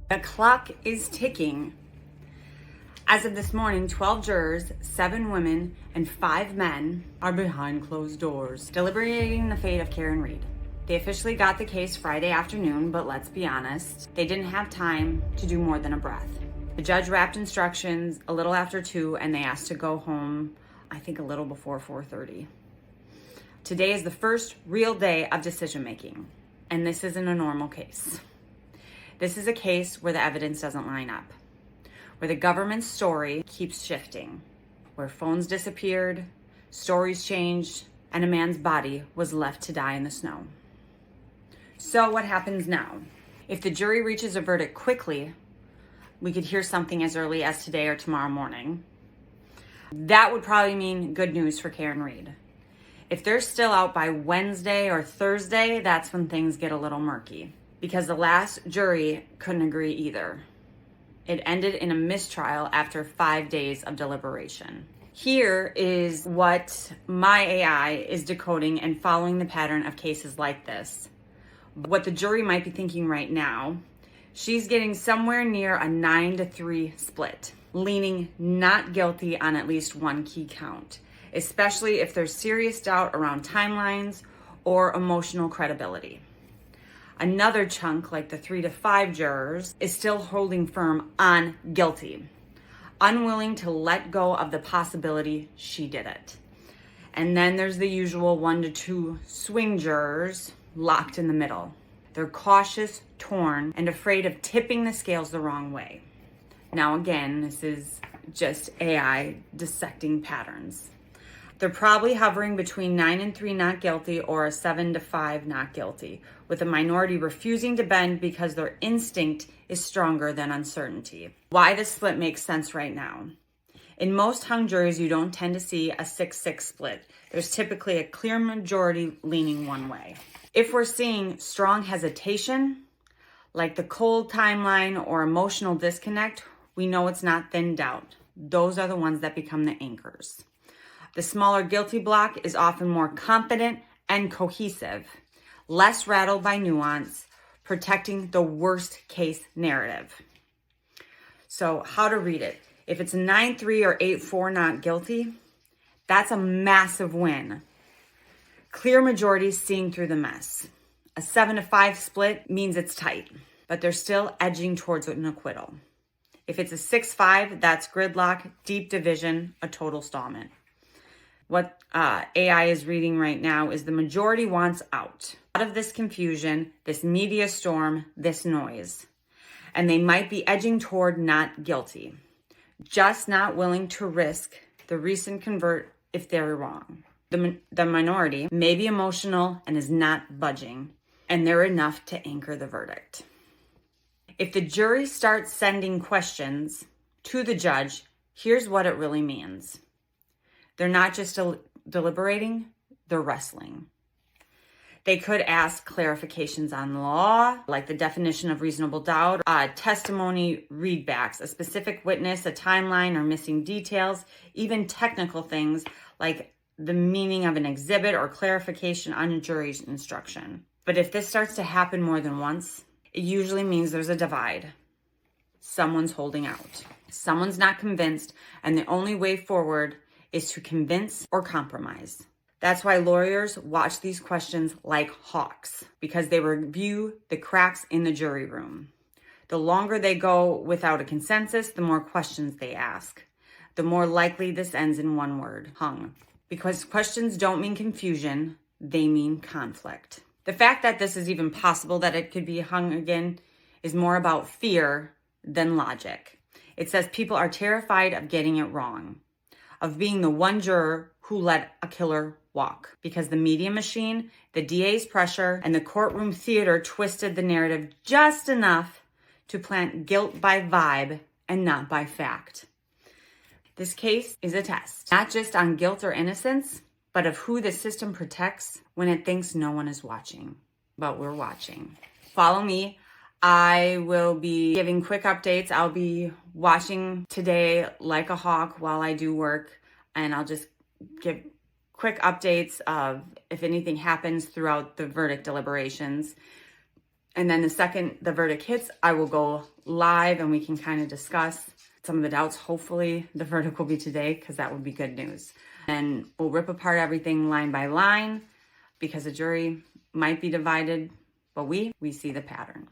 The clock is ticking. As of this morning, 12 jurors, 7 women, and 5 men are behind closed doors, deliberating the fate of Karen Read. They officially got the case Friday afternoon, but let's be honest, they didn't have time to do more than a breath. The judge wrapped instructions a little after 2, and they asked to go home, I think a little before 4:30. Today is the first real day of decision making, and this isn't a normal case. This is a case where the evidence doesn't line up, where the government's story keeps shifting, where phones disappeared, stories changed, and a man's body was left to die in the snow. So what happens now? If the jury reaches a verdict quickly, we could hear something as early as today or tomorrow morning. That would probably mean good news for Karen Read. If they're still out by Wednesday or Thursday, that's when things get a little murky, because the last jury couldn't agree either. It ended in a mistrial after 5 days of deliberation. Here is what my AI is decoding and following the pattern of cases like this. What the jury might be thinking right now, she's getting somewhere near a 9-3 split, leaning not guilty on at least one key count, especially if there's serious doubt around timelines or emotional credibility. Another chunk, like the 3 to 5 jurors, is still holding firm on guilty, unwilling to let go of the possibility she did it. And then there's the usual 1 to 2 swing jurors locked in the middle. They're cautious, torn, and afraid of tipping the scales the wrong way. Now again, this is just AI dissecting patterns. They're probably hovering between 9-3 not guilty or a 7-5 not guilty, with a minority refusing to bend because their instinct is stronger than uncertainty. Why this split makes sense right now. In most hung juries, you don't tend to see a 6-6 split. There's typically a clear majority leaning one way. If we're seeing strong hesitation, like the cold timeline or emotional disconnect, we know it's not thin doubt. Those are the ones that become the anchors. The smaller guilty block is often more confident and cohesive, less rattled by nuance, protecting the worst case narrative. So how to read it. If it's a 9-3 or 8-4 not guilty, that's a massive win. Clear majority seeing through the mess. A 7-5 split means it's tight, but they're still edging towards an acquittal. If it's a 6-5, that's gridlock, deep division, a total stallment. What AI is reading right now is the majority wants out of this confusion, this media storm, this noise. And they might be edging toward not guilty, just not willing to risk the recent convert if they're wrong. The minority may be emotional and is not budging, and they're enough to anchor the verdict. If the jury starts sending questions to the judge, here's what it really means. They're not just deliberating, they're wrestling. They could ask clarifications on the law, like the definition of reasonable doubt, testimony readbacks, a specific witness, a timeline, or missing details, even technical things like the meaning of an exhibit or clarification on a jury's instruction. But if this starts to happen more than once, it usually means there's a divide. Someone's holding out. Someone's not convinced, and the only way forward is to convince or compromise. That's why lawyers watch these questions like hawks, because they review the cracks in the jury room. The longer they go without a consensus, the more questions they ask. The more likely this ends in one word, hung. Because questions don't mean confusion, they mean conflict. The fact that this is even possible that it could be hung again is more about fear than logic. It says people are terrified of getting it wrong, of being the one juror who let a killer walk, because the media machine, the DA's pressure, and the courtroom theater twisted the narrative just enough to plant guilt by vibe and not by fact. This case is a test, not just on guilt or innocence, but of who the system protects when it thinks no one is watching. But we're watching. Follow me. I will be giving quick updates. I'll be watching today like a hawk while I do work, and I'll just give quick updates of if anything happens throughout the verdict deliberations. And then the second the verdict hits, I will go live and we can kind of discuss some of the doubts. Hopefully the verdict will be today, because that would be good news. And we'll rip apart everything line by line, because the jury might be divided, but we see the pattern.